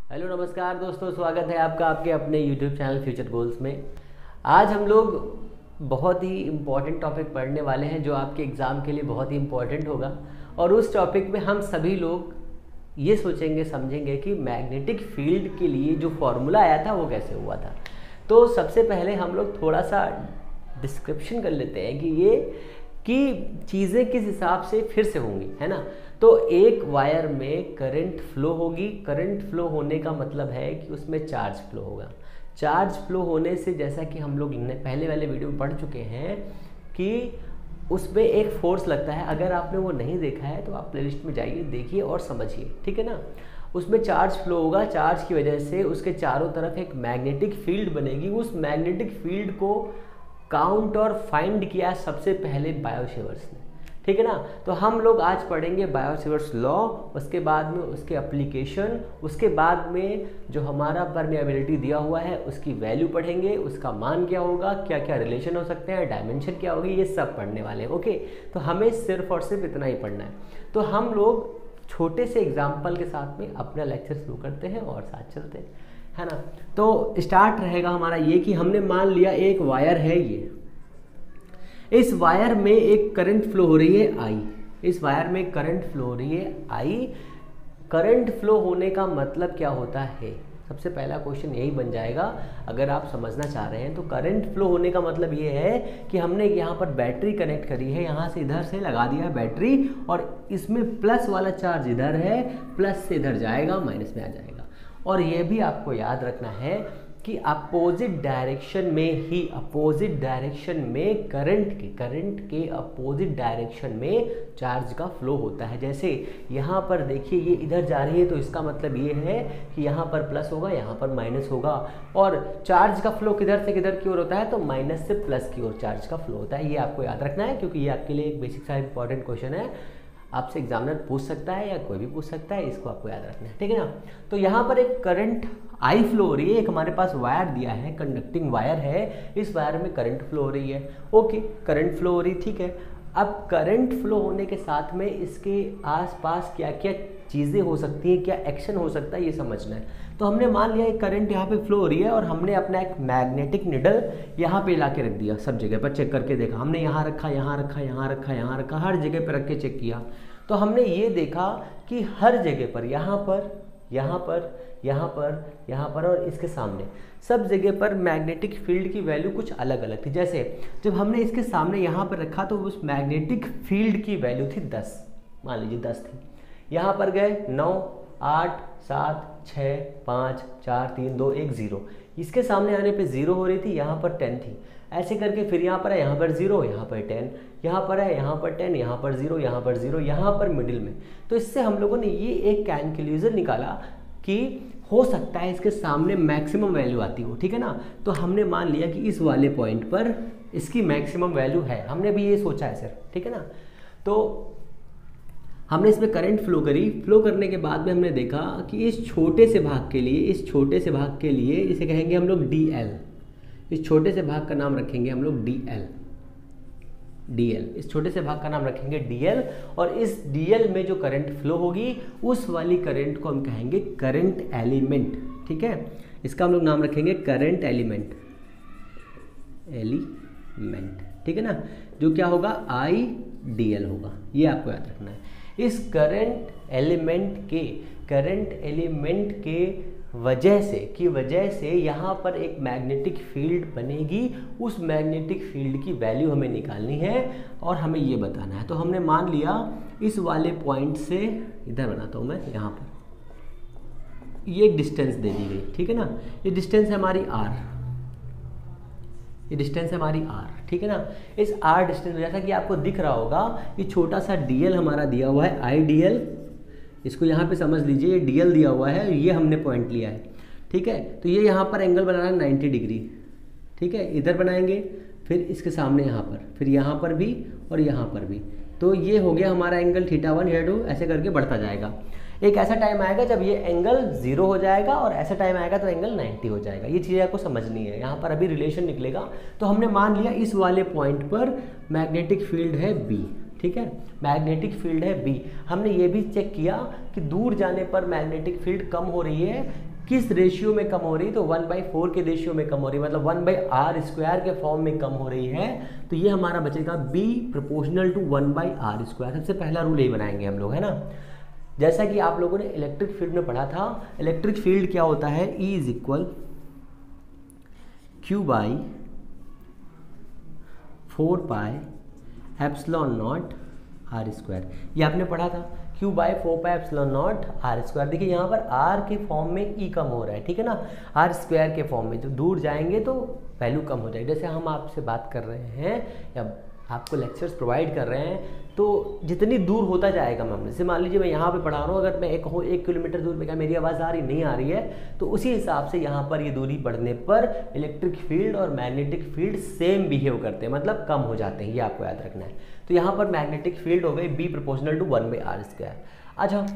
Hello नमस्कार दोस्तों, स्वागत है आपका आपके अपने YouTube चैनल फ्यूचर गोल्स में। आज हम लोग बहुत ही इम्पॉर्टेंट टॉपिक पढ़ने वाले हैं जो आपके एग्ज़ाम के लिए बहुत ही इम्पॉर्टेंट होगा। और उस टॉपिक में हम सभी लोग ये सोचेंगे समझेंगे कि मैग्नेटिक फील्ड के लिए जो फॉर्मूला आया था वो कैसे हुआ था। तो सबसे पहले हम लोग थोड़ा सा डिस्क्रिप्शन कर लेते हैं कि चीज़ें किस हिसाब से फिर से होंगी, है ना। तो एक वायर में करंट फ्लो होगी। करंट फ्लो होने का मतलब है कि उसमें चार्ज फ्लो होगा। चार्ज फ्लो होने से जैसा कि हम लोग पहले वाले वीडियो में पढ़ चुके हैं कि उसमें एक फोर्स लगता है। अगर आपने वो नहीं देखा है तो आप प्लेलिस्ट में जाइए, देखिए और समझिए, ठीक है ना। उसमें चार्ज फ्लो होगा, चार्ज की वजह से उसके चारों तरफ एक मैग्नेटिक फील्ड बनेगी। उस मैग्नेटिक फील्ड को काउंट और फाइंड किया सबसे पहले बायो-सेवर्ट्स ने, ठीक है ना। तो हम लोग आज पढ़ेंगे बायो-सेवर्ट्स लॉ, उसके बाद में उसके एप्लीकेशन, उसके बाद में जो हमारा परमेबिलिटी दिया हुआ है उसकी वैल्यू पढ़ेंगे, उसका मान क्या होगा, क्या क्या रिलेशन हो सकते हैं, डायमेंशन क्या होगी, ये सब पढ़ने वाले हैं। ओके, तो हमें सिर्फ और सिर्फ इतना ही पढ़ना है। तो हम लोग छोटे से एग्जाम्पल के साथ में अपना लेक्चर शुरू करते हैं और साथ चलते हैं, है ना। तो स्टार्ट रहेगा हमारा ये कि हमने मान लिया एक वायर है, ये इस वायर में एक करंट फ्लो हो रही है आई। इस वायर में करंट फ्लो हो रही है आई। करंट फ्लो होने का मतलब क्या होता है, सबसे पहला क्वेश्चन यही बन जाएगा अगर आप समझना चाह रहे हैं। तो करंट फ्लो होने का मतलब ये है कि हमने यहाँ पर बैटरी कनेक्ट करी है, यहाँ से इधर से लगा दिया है बैटरी, और इसमें प्लस वाला चार्ज इधर है, प्लस से इधर जाएगा, माइनस में आ जाएगा। और ये भी आपको याद रखना है कि अपोजिट डायरेक्शन में ही, अपोजिट डायरेक्शन में करंट के अपोजिट डायरेक्शन में चार्ज का फ्लो होता है। जैसे यहाँ पर देखिए ये इधर जा रही है तो इसका मतलब ये है कि यहाँ पर प्लस होगा, यहाँ पर माइनस होगा। और चार्ज का फ्लो किधर से किधर की ओर होता है, तो माइनस से प्लस की ओर चार्ज का फ्लो होता है। ये आपको याद रखना है क्योंकि ये आपके लिए एक बेसिक सा इंपॉर्टेंट क्वेश्चन है। आपसे एग्जामिनर पूछ सकता है या कोई भी पूछ सकता है, इसको आपको याद रखना है, ठीक है ना। तो यहाँ पर एक करंट आई फ्लो हो रही है, एक हमारे पास वायर दिया है, कंडक्टिंग वायर है, इस वायर में करंट फ्लो हो रही है। ओके, करंट फ्लो हो रही, ठीक है। अब करंट फ्लो होने के साथ में इसके आसपास क्या क्या चीज़ें हो सकती हैं, क्या एक्शन हो सकता है, ये समझना है। तो हमने मान लिया एक करंट यहाँ पे फ्लो हो रही है और हमने अपना एक मैग्नेटिक निडल यहाँ पे ला के रख दिया, सब जगह पर चेक करके देखा। हमने यहाँ रखा, यहाँ रखा, यहाँ रखा, यहाँ रखा, हर जगह पर रख के चेक किया। तो हमने ये देखा कि हर जगह पर, यहाँ पर, यहाँ पर, यहाँ पर, यहाँ पर और इसके सामने, सब जगह पर मैग्नेटिक फील्ड की वैल्यू कुछ अलग अलग थी। जैसे जब हमने इसके सामने यहाँ पर रखा तो उस मैग्नेटिक फील्ड की वैल्यू थी 10, मान लीजिए 10 थी। यहाँ पर गए 9, 8, 7, 6, 5, 4, 3, 2, 1, 0। इसके सामने आने पे 0 हो रही थी, यहाँ पर 10 थी। ऐसे करके फिर यहाँ पर है, यहाँ पर 0, यहाँ पर 10, यहाँ पर है, यहाँ पर 10, यहाँ पर 0, यहाँ पर 0, यहाँ पर मिडिल में। तो इससे हम लोगों ने ये एक कंक्लूजन निकाला कि हो सकता है इसके सामने मैक्सिमम वैल्यू आती हो, ठीक है ना। तो हमने मान लिया कि इस वाले पॉइंट पर इसकी मैक्सिमम वैल्यू है, हमने भी ये सोचा है सर, ठीक है ना। तो हमने इसमें करंट फ्लो करी। फ्लो करने के बाद में हमने देखा कि इस छोटे से भाग के लिए, इस छोटे से भाग के लिए इसे कहेंगे हम लोग DL। इस छोटे से भाग का नाम रखेंगे हम लोग DL। इस छोटे से भाग का नाम रखेंगे DL। और इस DL में जो करंट फ्लो होगी उस वाली करंट को हम कहेंगे करंट एलिमेंट, ठीक है। इसका हम लोग नाम रखेंगे करंट एलिमेंट, ठीक है ना। जो क्या होगा, IDL होगा, ये आपको याद रखना है। इस करंट एलिमेंट के वजह से यहाँ पर एक मैग्नेटिक फील्ड बनेगी। उस मैग्नेटिक फील्ड की वैल्यू हमें निकालनी है और हमें ये बताना है। तो हमने मान लिया इस वाले पॉइंट से, इधर बनाता हूँ मैं, यहाँ पर ये एक डिस्टेंस दे दी गई, ठीक है ना। ये डिस्टेंस है हमारी R, ये डिस्टेंस है हमारी R, ठीक है ना। इस R डिस्टेंस जैसा कि आपको दिख रहा होगा, ये छोटा सा DL हमारा दिया हुआ है, IDL। इसको यहाँ पे समझ लीजिए, ये DL दिया हुआ है, ये हमने पॉइंट लिया है, ठीक है। तो ये यहाँ पर एंगल बनाना है 90 डिग्री, ठीक है। इधर बनाएंगे, फिर इसके सामने यहाँ पर, फिर यहाँ पर भी और यहाँ पर भी। तो ये हो गया हमारा एंगल θ1, θ2, ऐसे करके बढ़ता जाएगा। एक ऐसा टाइम आएगा जब ये एंगल 0 हो जाएगा और ऐसा टाइम आएगा तो एंगल 90 हो जाएगा। ये चीज़ें आपको समझनी है, यहाँ पर अभी रिलेशन निकलेगा। तो हमने मान लिया इस वाले पॉइंट पर मैग्नेटिक फील्ड है B, ठीक है, मैग्नेटिक फील्ड है B। हमने ये भी चेक किया कि दूर जाने पर मैग्नेटिक फील्ड कम हो रही है, किस रेशियो में कम हो रही है, तो 1/4 के रेशियो में कम हो रही है, मतलब 1/r² के फॉर्म में कम हो रही है। तो ये हमारा बचेगा B प्रोपोर्शनल टू 1/r²। सबसे पहला रूल यही बनाएंगे हम लोग, है ना। जैसा कि आप लोगों ने इलेक्ट्रिक फील्ड में पढ़ा था, इलेक्ट्रिक फील्ड क्या होता है, E इज इक्वल Q/4πε0r²। ये आपने पढ़ा था, Q/4πε0r²। देखिए यहाँ पर r के फॉर्म में E कम हो रहा है, ठीक है ना, r² के फॉर्म में। जब दूर जाएंगे तो वैल्यू कम हो जाएगी। जैसे हम आपसे बात कर रहे हैं या आपको लेक्चर्स प्रोवाइड कर रहे हैं, तो जितनी दूर होता जाएगा मैम, जैसे मान लीजिए मैं यहाँ पे पढ़ा रहा हूँ, अगर मैं 1 किलोमीटर दूर पे क्या मेरी आवाज़ आ रही नहीं आ रही है, तो उसी हिसाब से यहाँ पर ये दूरी बढ़ने पर इलेक्ट्रिक फील्ड और मैग्नेटिक फील्ड सेम बिहेव करते हैं, मतलब कम हो जाते हैं। ये आपको याद रखना है। तो यहाँ पर मैग्नेटिक फील्ड हो गई B प्रोपोर्शनल टू 1/r²। अच्छा,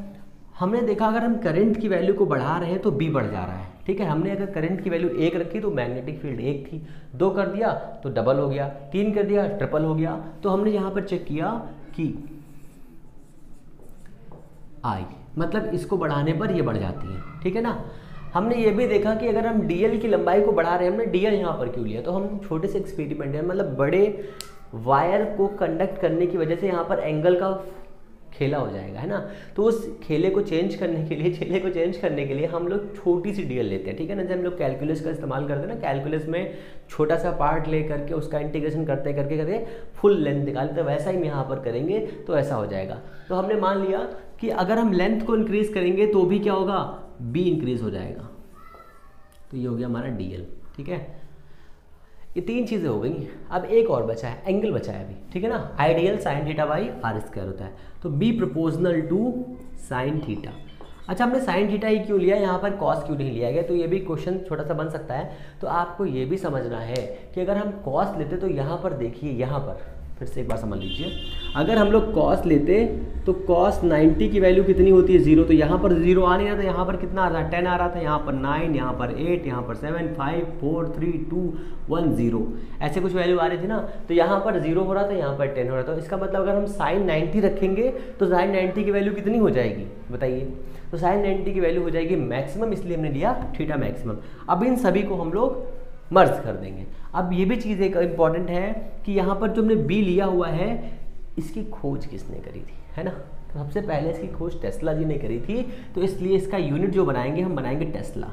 हमने देखा अगर हम करंट की वैल्यू को बढ़ा रहे हैं तो B बढ़ जा रहा है, ठीक है। हमने अगर करंट की वैल्यू 1 रखी तो मैग्नेटिक फील्ड 1 थी, 2 कर दिया तो डबल हो गया, 3 कर दिया ट्रिपल हो गया। तो हमने यहाँ पर चेक किया कि I, मतलब इसको बढ़ाने पर ये बढ़ जाती है, ठीक है ना। हमने ये भी देखा कि अगर हम DL की लंबाई को बढ़ा रहे हैं, हमने DL यहाँ पर क्यों लिया, तो हम छोटे से एक्सपेरिमेंट है, मतलब बड़े वायर को कंडक्ट करने की वजह से यहाँ पर एंगल का खेला हो जाएगा, है ना। तो उस खेले को चेंज करने के लिए हम लोग छोटी सी DL लेते हैं, ठीक है ना। जब हम लोग कैलकुलस का इस्तेमाल करते हैं ना, कैलकुलस में छोटा सा पार्ट ले करके उसका इंटीग्रेशन करके फुल लेंथ निकालते हैं, वैसा ही हम यहाँ पर करेंगे तो ऐसा हो जाएगा। तो हमने मान लिया कि अगर हम लेंथ को इंक्रीज करेंगे तो भी क्या होगा, B इंक्रीज हो जाएगा। तो ये हो गया हमारा DL, ठीक है। ये 3 चीज़ें हो गई। अब एक और बचा है, एंगल बचा है अभी, ठीक है ना। आइडियल sin θ/r² होता है, तो B प्रोपोर्शनल टू sin θ। अच्छा, हमने sin θ ही क्यों लिया, यहाँ पर cos क्यों नहीं लिया गया, तो ये भी क्वेश्चन छोटा सा बन सकता है। तो आपको ये भी समझना है कि अगर हम cos लेते तो यहाँ पर देखिए, यहाँ पर फिर से एक बार समझ लीजिए, अगर हम लोग cos लेते तो cos 90 की वैल्यू कितनी होती है, 0। तो यहाँ पर 0 आ नहीं रहा था, यहाँ पर कितना आ रहा था, 10 आ रहा था, यहाँ पर 9, यहाँ पर 8, यहाँ पर 7, 5, 4, 3, 2, 1, 0, ऐसे कुछ वैल्यू आ रही थी ना। तो यहाँ पर 0 हो रहा था, यहाँ पर 10 हो रहा था। इसका मतलब अगर हम sin 90 रखेंगे तो sin 90 की वैल्यू कितनी हो जाएगी बताइए, तो sin 90 की वैल्यू हो जाएगी मैक्सिमम, इसलिए हमने लिया थीटा मैक्सिमम। अब इन सभी को हम लोग मर्ज कर देंगे। अब ये भी चीज़ एक इम्पॉर्टेंट है कि यहाँ पर जो हमने B लिया हुआ है, इसकी खोज किसने करी थी, है ना। तो सबसे पहले इसकी खोज टेस्ला जी ने करी थी, तो इसलिए इसका यूनिट जो बनाएंगे हम बनाएंगे टेस्ला।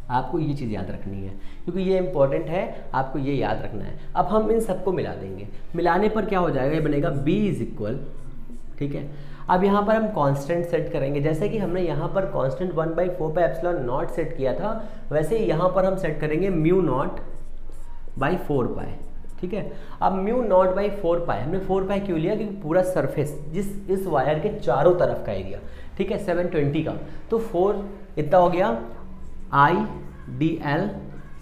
आपको ये चीज़ याद रखनी है क्योंकि ये इंपॉर्टेंट है, आपको ये याद रखना है। अब हम इन सबको मिला देंगे, मिलाने पर क्या हो जाएगा, ये बनेगा B इज इक्वल, ठीक है। अब यहाँ पर हम कांस्टेंट सेट करेंगे, जैसे कि हमने यहाँ पर कांस्टेंट 1/4πε0 सेट किया था, वैसे ही यहाँ पर हम सेट करेंगे μ0/4π, ठीक है। अब μ0/4π हमने 4π क्यों लिया, क्योंकि पूरा सरफेस इस वायर के चारों तरफ का एरिया, ठीक है, 720 का, तो 4 इतना हो गया IDL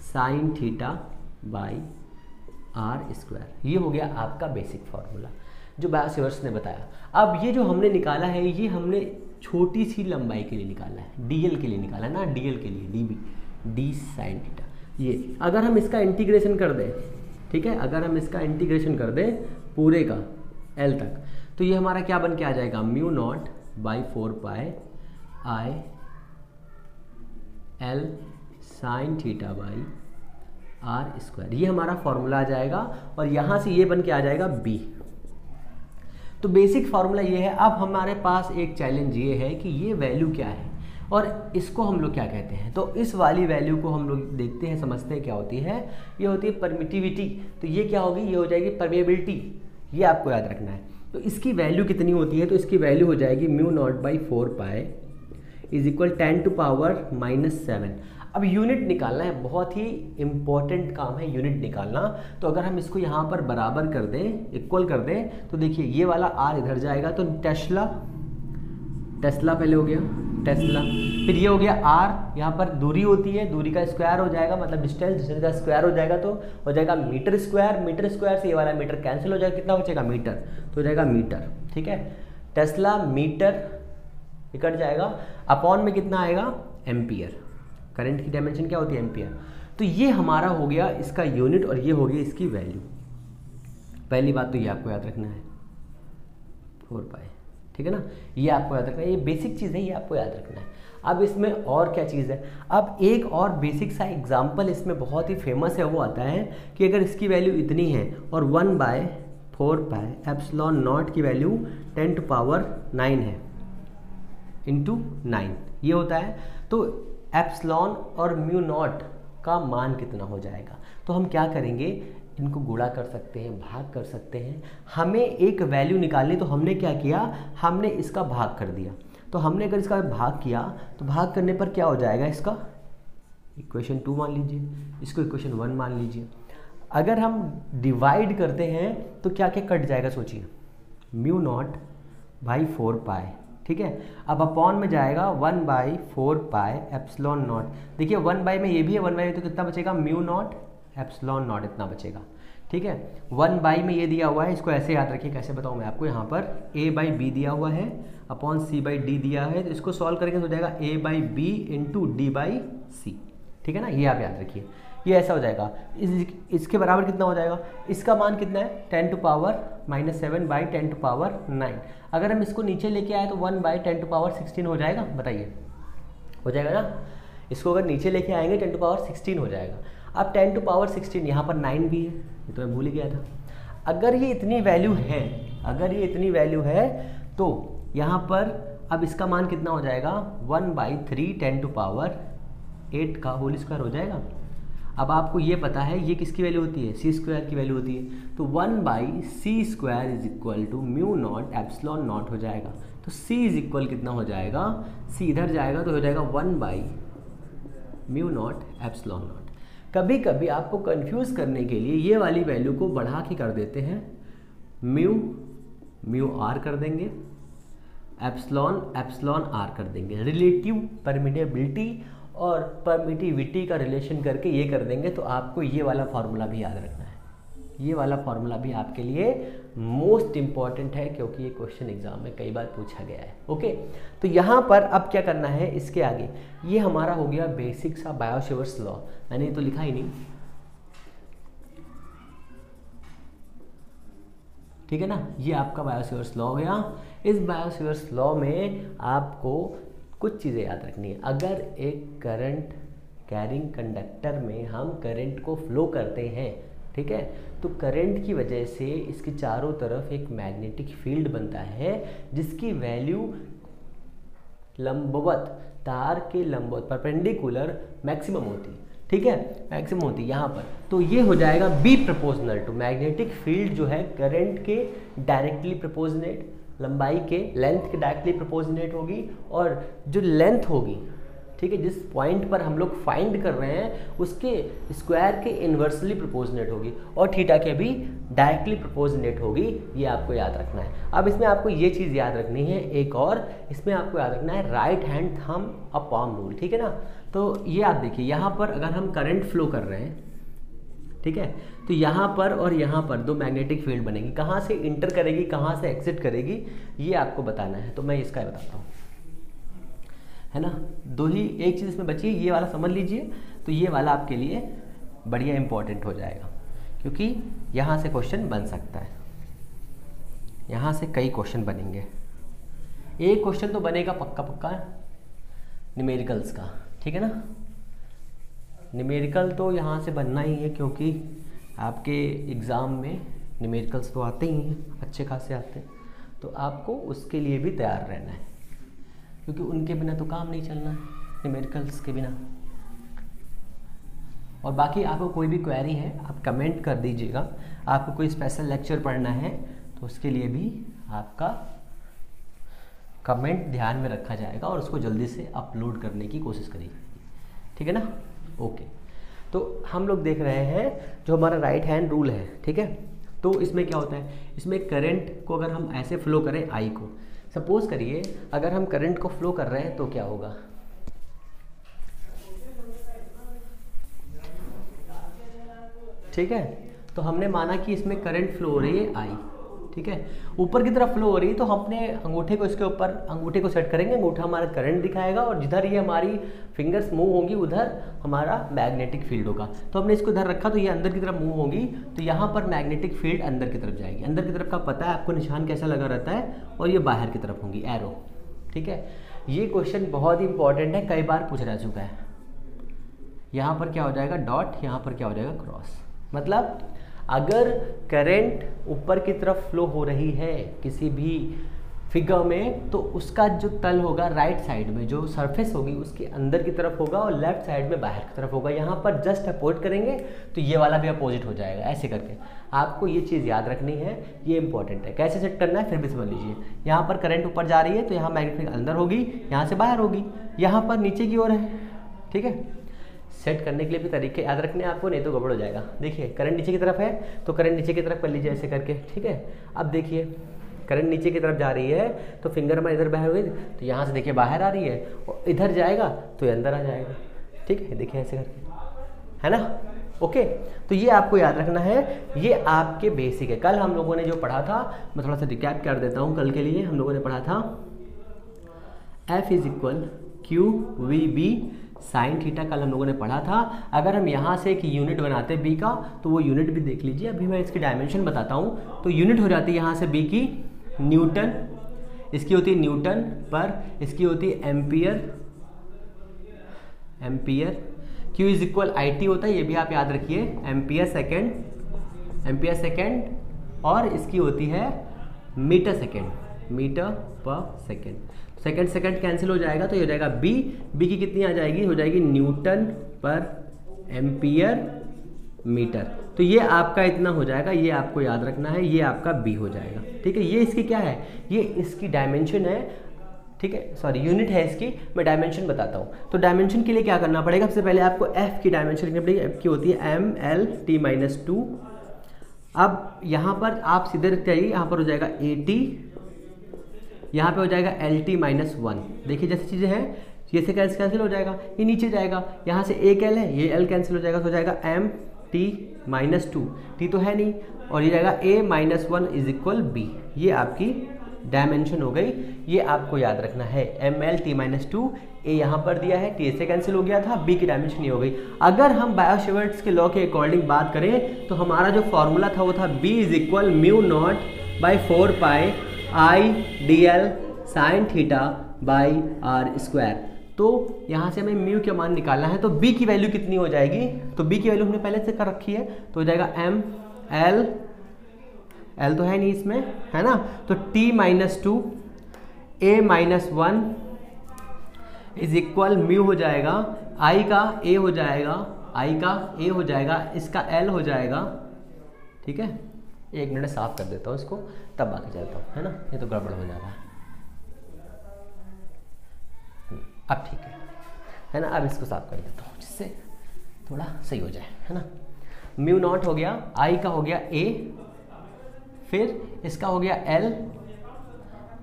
sin θ/r²। ये हो गया आपका बेसिक फार्मूला जो बायो सेवर्ट्स ने बताया। अब ये जो हमने निकाला है, ये हमने छोटी सी लंबाई के लिए निकाला है, DL के लिए निकाला है ना, DL के लिए D sin θ। ये अगर हम इसका इंटीग्रेशन कर दें, ठीक है, अगर हम इसका इंटीग्रेशन कर दें पूरे का L तक, तो ये हमारा क्या बन के आ जाएगा, μ0/4π IL sin θ/r²। ये हमारा फॉर्मूला आ जाएगा और यहाँ से ये बन के आ जाएगा B। तो बेसिक फार्मूला ये है। अब हमारे पास एक चैलेंज ये है कि ये वैल्यू क्या है और इसको हम लोग क्या कहते हैं। तो इस वाली वैल्यू को हम लोग देखते हैं, समझते हैं क्या होती है। ये होती है परमिटिविटी, तो ये क्या होगी, ये हो जाएगी परमेबिलिटी। ये आपको याद रखना है। तो इसकी वैल्यू कितनी होती है, तो इसकी वैल्यू हो जाएगी μ0/4π इज इक्वल 10⁻⁻⁷। अब यूनिट निकालना है, बहुत ही इंपॉर्टेंट काम है यूनिट निकालना। तो अगर हम इसको यहाँ पर बराबर कर दें, इक्वल कर दें, तो देखिए ये वाला r इधर जाएगा, तो टेस्ला पहले हो गया टेस्ला, फिर ये हो गया r, यहाँ पर दूरी होती है, दूरी का स्क्वायर हो जाएगा, मतलब डिस्टेंस का स्क्वायर हो जाएगा, तो हो जाएगा मीटर स्क्वायर से ये वाला मीटर कैंसिल हो जाएगा, कितना बचेगा मीटर, तो हो जाएगा मीटर, ठीक है। टेस्ला मीटर कट जाएगा, अपॉन में कितना आएगा, एम्पियर। करंट की डायमेंशन क्या होती है, एम्पियर। तो ये हमारा हो गया इसका यूनिट और ये हो गई इसकी वैल्यू। पहली बात तो ये आपको याद रखना है 4π, ठीक है ना, ये आपको याद रखना है, ये बेसिक चीज़ है, ये आपको याद रखना है। अब इसमें और क्या चीज़ है, अब एक और बेसिक सा एग्जाम्पल इसमें बहुत ही फेमस है, वो आता है कि अगर इसकी वैल्यू इतनी है और 1/4 पाई एप्सिलॉन नॉट की वैल्यू 10⁹ है इंटू 9 ये होता है, तो एप्सिलॉन और म्यू नॉट का मान कितना हो जाएगा। तो हम क्या करेंगे, इनको गुणा कर सकते हैं, भाग कर सकते हैं। हमें एक वैल्यू निकालनी, तो हमने क्या किया, हमने इसका भाग कर दिया। तो हमने अगर इसका भाग किया तो भाग करने पर क्या हो जाएगा, इसका इक्वेशन 2 मान लीजिए, इसको इक्वेशन 1 मान लीजिए। अगर हम डिवाइड करते हैं तो क्या क्या कट जाएगा, सोचिए, म्यू नॉट बाई 4 पाई, ठीक है। अब अपॉन में जाएगा 1/4 पाई एप्सिलॉन नॉट। देखिए 1 बाई में ये भी है, 1 बाई तो कितना बचेगा, म्यू नॉट एप्सिलॉन नॉट इतना बचेगा, ठीक है। 1 बाई में ये दिया हुआ है, इसको ऐसे याद रखिए, कैसे बताऊँ मैं आपको, यहाँ पर a/b दिया हुआ है अपॉन c/d दिया है, तो इसको सॉल्व करेंगे तो हो जाएगा a/b इंटू d/c, ठीक है ना, ये आप याद रखिए, ये ऐसा हो जाएगा। इसके बराबर कितना हो जाएगा, इसका मान कितना है 10⁻⁻7/10⁹ अगर हम इसको नीचे लेके आए तो 1/10⁻16 हो जाएगा, बताइए, हो जाएगा ना। इसको अगर नीचे लेके आएंगे 10⁻16 हो जाएगा। अब 10⁻16 यहाँ पर 9 भी है, ये तो मैं भूल ही गया था। अगर ये इतनी वैल्यू है, अगर ये इतनी वैल्यू है तो यहाँ पर अब इसका मान कितना हो जाएगा, 1/3 10⁸ का होल स्क्वायर हो जाएगा। अब आपको ये पता है ये किसकी वैल्यू होती है, सी स्क्वायर की वैल्यू होती है, तो 1/c² is equal to mu naught epsilon naught हो जाएगा। तो c इज इक्वल कितना हो जाएगा, c इधर जाएगा तो हो जाएगा 1/म्यू नॉट एप्सिलॉन नॉट। कभी कभी आपको कंफ्यूज करने के लिए ये वाली वैल्यू को बढ़ा के कर देते हैं, म्यू आर कर देंगे, एप्सिलॉन आर कर देंगे, रिलेटिव परमिटेबिलिटी और परमिटिविटी का रिलेशन करके ये कर देंगे। तो आपको ये वाला फार्मूला भी याद रखना है, ये वाला फार्मूला भी आपके लिए मोस्ट इंपॉर्टेंट है, क्योंकि ये क्वेश्चन एग्जाम में कई बार पूछा गया है। ओके, तो यहाँ पर अब क्या करना है, इसके आगे ये हमारा हो गया बेसिक सा बायो-सेवर्ट्स लॉ, मैंने ये तो लिखा ही नहीं, ठीक है ना, ये आपका बायो-सेवर्ट्स लॉ हो गया। इस बायो-सेवर्ट्स लॉ में आपको कुछ चीज़ें याद रखनी है। अगर एक करंट कैरिंग कंडक्टर में हम करंट को फ्लो करते हैं, ठीक है, तो करंट की वजह से इसके चारों तरफ एक मैग्नेटिक फील्ड बनता है जिसकी वैल्यू लंबवत, तार के लंबवत परपेंडिकुलर मैक्सिमम होती है, ठीक है, मैक्सिमम होती है यहाँ पर। तो ये हो जाएगा be proportional to, magnetic field जो है करंट के डायरेक्टली प्रोपोर्शनेट, लंबाई के लेंथ के डायरेक्टली प्रोपोर्शनेट होगी, और जो लेंथ होगी, ठीक है, जिस पॉइंट पर हम लोग फाइंड कर रहे हैं उसके स्क्वायर के इन्वर्सली प्रोपोर्शनेट होगी, और थीटा के भी डायरेक्टली प्रोपोर्शनेट होगी, ये आपको याद रखना है। अब इसमें आपको ये चीज़ याद रखनी है, एक और इसमें आपको याद रखना है राइट हैंड थंब अ पाम रूल, ठीक है ना। तो ये आप देखिए, यहाँ पर अगर हम करंट फ्लो कर रहे हैं, ठीक है, तो यहाँ पर और यहाँ पर दो मैग्नेटिक फील्ड बनेगी, कहाँ से इंटर करेगी, कहाँ से एग्जिट करेगी, ये आपको बताना है। तो मैं इसका बताता हूँ, है ना, दो ही, एक चीज़ इसमें बची है, ये वाला समझ लीजिए, तो ये वाला आपके लिए बढ़िया इंपॉर्टेंट हो जाएगा, क्योंकि यहाँ से क्वेश्चन बन सकता है, यहाँ से कई क्वेश्चन बनेंगे। एक क्वेश्चन तो बनेगा पक्का पक्का न्यूमेरिकल्स का, ठीक है ना, न्यूमेरिकल तो यहाँ से बनना ही है, क्योंकि आपके एग्ज़ाम में न्यूमेरिकल्स तो आते ही हैं, अच्छे खासे आते हैं, तो आपको उसके लिए भी तैयार रहना है, क्योंकि उनके बिना तो काम नहीं चलना है, न्यूमेरिकल्स के बिना। और बाकी आपको कोई भी क्वेरी है आप कमेंट कर दीजिएगा, आपको कोई स्पेशल लेक्चर पढ़ना है तो उसके लिए भी आपका कमेंट ध्यान में रखा जाएगा और उसको जल्दी से अपलोड करने की कोशिश करिए, ठीक है ना। ओके, तो हम लोग देख रहे हैं जो हमारा राइट हैंड रूल है, ठीक है। तो इसमें क्या होता है, इसमें करंट को अगर हम ऐसे फ्लो करें, आई को सपोज करिए, अगर हम करंट को फ्लो कर रहे हैं तो क्या होगा, ठीक है, तो हमने माना कि इसमें करंट फ्लो हो रही है आई, ठीक है। ऊपर की तरफ फ्लो हो रही है तो हम अपने अंगूठे को इसके ऊपर अंगूठे को सेट करेंगे, अंगूठा हमारा करंट दिखाएगा और जिधर ये हमारी फिंगर्स मूव होंगी उधर हमारा मैग्नेटिक फील्ड होगा। तो हमने इसको इधर रखा तो ये अंदर की तरफ मूव होगी तो यहाँ पर मैग्नेटिक फील्ड अंदर की तरफ जाएगी। अंदर की तरफ का पता है आपको निशान कैसा लगा रहता है, और ये बाहर की तरफ होंगी एरो, ठीक है। ये क्वेश्चन बहुत ही इंपॉर्टेंट है, कई बार पूछा जा चुका है। यहाँ पर क्या हो जाएगा डॉट, यहाँ पर क्या हो जाएगा क्रॉस। मतलब अगर करंट ऊपर की तरफ फ्लो हो रही है किसी भी फिगर में तो उसका जो तल होगा राइट साइड में, जो सरफेस होगी उसके अंदर की तरफ होगा और लेफ्ट साइड में बाहर की तरफ होगा। यहाँ पर जस्ट अपोजिट करेंगे तो ये वाला भी अपोजिट हो जाएगा, ऐसे करके आपको ये चीज़ याद रखनी है, ये इंपॉर्टेंट है। कैसे सेट करना है फिर भी समझ लीजिए। यहाँ पर करंट ऊपर जा रही है तो यहाँ मैग्नेटिक अंदर होगी, यहाँ से बाहर होगी, यहाँ पर नीचे की ओर है, ठीक है। सेट करने के लिए भी तरीके याद रखने हैं आपको, नहीं तो गड़बड़ हो जाएगा। देखिए करंट नीचे की तरफ है तो करंट नीचे की तरफ कर लीजिए ऐसे करके, ठीक है। अब देखिए करंट नीचे की तरफ जा रही है तो फिंगर हमारे इधर बाहर हुई तो यहाँ से देखिए बाहर आ रही है और इधर जाएगा तो ये अंदर आ जाएगा, ठीक है। देखिए ऐसे करके, है ना, ओके। तो ये आपको याद रखना है, ये आपके बेसिक है। कल हम लोगों ने जो पढ़ा था, मैं थोड़ा सा रिकैप कर देता हूँ। कल के लिए हम लोगों ने पढ़ा था F is equal q v B sine theta, कल हम लोगों ने पढ़ा था। अगर हम यहाँ से एक यूनिट बनाते हैं बी का तो वो यूनिट भी देख लीजिए। अभी मैं इसकी डायमेंशन बताता हूँ। तो यूनिट हो जाती है यहाँ से बी की न्यूटन, इसकी होती है न्यूटन पर, इसकी होती है ampere, ampere. Q is equal I T होता है, ये भी आप याद रखिए, एम्पियर सेकेंड, एम्पियर सेकेंड। और इसकी होती है मीटर सेकेंड, मीटर पर सेकेंड। सेकेंड सेकेंड कैंसिल हो जाएगा तो ये हो जाएगा बी, बी की कितनी आ जाएगी, हो जाएगी न्यूटन पर एम्पियर मीटर। तो ये आपका इतना हो जाएगा, ये आपको याद रखना है, ये आपका बी हो जाएगा, ठीक है। ये इसकी क्या है, ये इसकी डायमेंशन है, ठीक है, सॉरी यूनिट है इसकी। मैं डायमेंशन बताता हूँ। तो डायमेंशन के लिए क्या करना पड़ेगा, सबसे पहले आपको एफ की डायमेंशन लिखनी पड़ेगी। एफ की होती है एम एल टी माइनस 2। अब यहाँ पर आप सीधे रखते आइए, यहाँ पर हो जाएगा ए टी, यहाँ पे हो जाएगा एल टी माइनस 1। देखिए जैसी चीज़ें हैं ये से कैंसिल हो जाएगा, ये नीचे जाएगा, यहाँ से एक एल है, ये एल कैंसिल हो जाएगा तो हो जाएगा एम टी माइनस 2, टी तो है नहीं, और ये जाएगा ए माइनस 1 इज इक्वल बी। ये आपकी डायमेंशन हो गई, ये आपको याद रखना है। एम एल टी माइनस 2, ए यहाँ पर दिया है, टी से कैंसिल हो गया था, बी की डायमेंशन ये हो गई। अगर हम बायो-सेवर्ट्स के लॉ के अकॉर्डिंग बात करें तो हमारा जो फॉर्मूला था वो था B is equal mu naught by 4 pi I d l sine theta by r square. तो यहाँ से हमें म्यू का मान निकालना है, तो बी की वैल्यू कितनी हो जाएगी, तो बी की वैल्यू हमने पहले से कर रखी है, तो हो जाएगा एम एल, एल तो है नहीं इसमें, है ना, तो T minus 2 A minus 1 is equal mu हो जाएगा, आई का ए हो जाएगा, आई का ए हो जाएगा, इसका एल हो जाएगा, ठीक है। एक मिनट साफ कर देता हूँ इसको, तब बाकी चलता हूँ, है ना, ये तो गड़बड़ हो जा रहा है। अब ठीक है ना। अब इसको साफ कर देता हूँ जिससे थोड़ा सही हो जाए, है ना। म्यू नॉट हो गया, आई का हो गया ए, फिर इसका हो गया एल,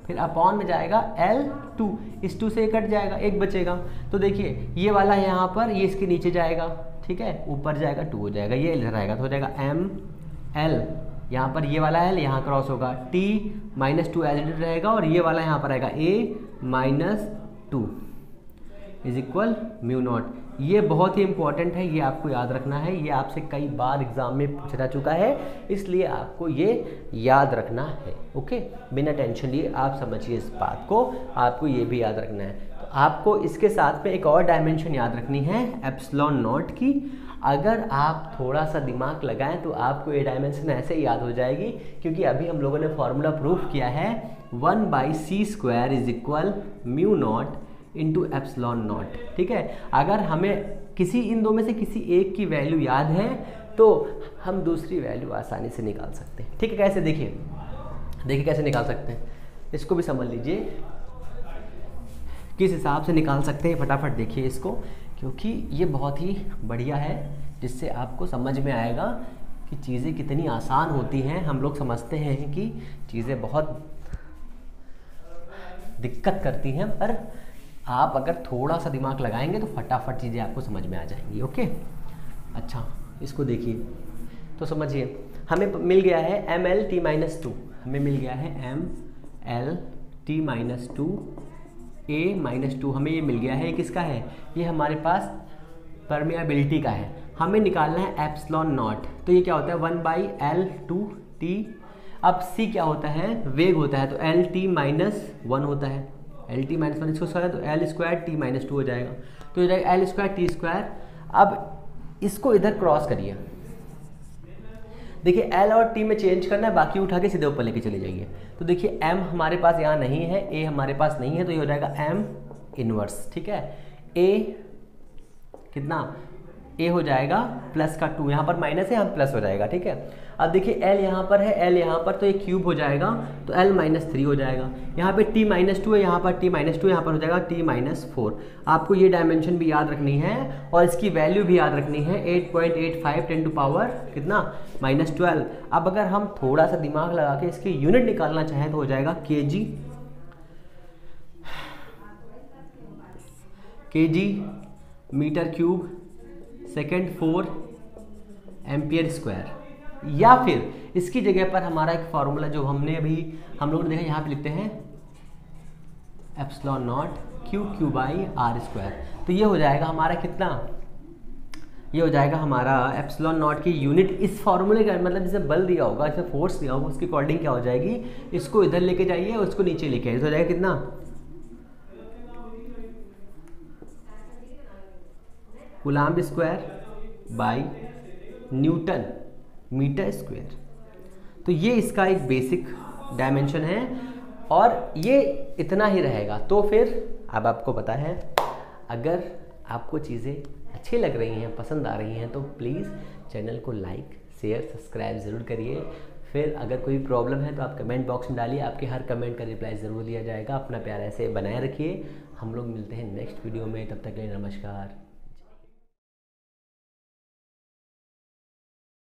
फिर अपॉन में जाएगा L2, इस 2 से एक कट जाएगा, एक बचेगा। तो देखिए ये वाला है यहाँ पर, ये इसके नीचे जाएगा, ठीक है, ऊपर जाएगा 2 हो जाएगा, ये इधर आएगा तो हो जाएगा एम एल, यहाँ पर ये वाला L यहाँ क्रॉस होगा, T माइनस 2 एल रहेगा, और ये वाला यहाँ पर आएगा A minus 2 is equal mu not. ये बहुत ही इंपॉर्टेंट है, ये आपको याद रखना है, ये आपसे कई बार एग्जाम में पूछा जा चुका है, इसलिए आपको ये याद रखना है, ओके। बिना टेंशन लिए आप समझिए इस बात को, आपको ये भी याद रखना है। तो आपको इसके साथ में एक और डायमेंशन याद रखनी है एप्सिलॉन नॉट की। अगर आप थोड़ा सा दिमाग लगाएं तो आपको ये डायमेंशन ऐसे ही याद हो जाएगी, क्योंकि अभी हम लोगों ने फॉर्मूला प्रूफ किया है 1/c² is equal mu not into epsilon not, ठीक है। अगर हमें किसी इन दो में से किसी एक की वैल्यू याद है तो हम दूसरी वैल्यू आसानी से निकाल सकते हैं, ठीक है। कैसे, देखिए कैसे निकाल सकते हैं, इसको भी समझ लीजिए किस हिसाब से निकाल सकते हैं, फटाफट देखिए इसको, क्योंकि ये बहुत ही बढ़िया है, जिससे आपको समझ में आएगा कि चीज़ें कितनी आसान होती हैं। हम लोग समझते हैं कि चीज़ें बहुत दिक्कत करती हैं, पर आप अगर थोड़ा सा दिमाग लगाएंगे तो फटाफट चीज़ें आपको समझ में आ जाएंगी, ओके। अच्छा इसको देखिए, तो समझिए हमें मिल गया है एम एल टी माइनस 2, हमें मिल गया है M L T minus two A minus two, हमें ये मिल गया है। ये किसका है? ये हमारे पास परमेबिलिटी का है। हमें निकालना है एप्सिलॉन नॉट, तो ये क्या होता है 1/L2T। अब C क्या होता है? वेग होता है, तो LT माइनस 1 होता है, LT माइनस 1 इसको स्क्वायर तो L स्क्वायर T माइनस 2 हो जाएगा, तो हो जाएगा L स्क्वायर T स्क्वायर। अब इसको इधर क्रॉस करिए, देखिए L और T में चेंज करना है, बाकी उठा के सीधे ऊपर लेके चले जाइए। तो देखिए M हमारे पास यहाँ नहीं है, A हमारे पास नहीं है, तो ये हो जाएगा M इनवर्स। ठीक है, A कितना? A हो जाएगा प्लस का 2, यहाँ पर माइनस है, यहाँ प्लस हो जाएगा। ठीक है, अब देखिए L यहाँ पर है, L यहाँ पर, तो ये क्यूब हो जाएगा, तो L माइनस 3 हो जाएगा। यहाँ पे T माइनस 2 है, यहाँ पर T माइनस 2, यहाँ पर हो जाएगा T माइनस 4। आपको ये डायमेंशन भी याद रखनी है और इसकी वैल्यू भी याद रखनी है, 8.85 10 टू पावर कितना? -12। अब अगर हम थोड़ा सा दिमाग लगा के इसकी यूनिट निकालना चाहें तो हो जाएगा kg metre cube second 4 ampere square. या फिर इसकी जगह पर हमारा एक फॉर्मूला जो हमने अभी हम लोग ने देखा, यहाँ पे लिखते हैं epsilon naught Q by r square. तो ये हो जाएगा हमारा कितना? ये हो जाएगा हमारा एप्सिलॉन नॉट की यूनिट इस फॉर्मूले का, मतलब जिसे बल दिया होगा, जिसे फोर्स दिया होगा, उसके अकॉर्डिंग क्या हो जाएगी? इसको इधर लेके जाइए और उसको नीचे लेके आइए, तो हो जाएगा कितना? Coulomb square by newton metre square. तो ये इसका एक बेसिक डायमेंशन है और ये इतना ही रहेगा। तो फिर अब आपको पता है, अगर आपको चीज़ें अच्छी लग रही हैं, पसंद आ रही हैं, तो प्लीज़ चैनल को लाइक शेयर सब्सक्राइब ज़रूर करिए। फिर अगर कोई प्रॉब्लम है तो आप कमेंट बॉक्स में डालिए, आपके हर कमेंट का रिप्लाई ज़रूर दिया जाएगा। अपना प्यार ऐसे बनाए रखिए। हम लोग मिलते हैं नेक्स्ट वीडियो में, तब तक के लिए नमस्कार।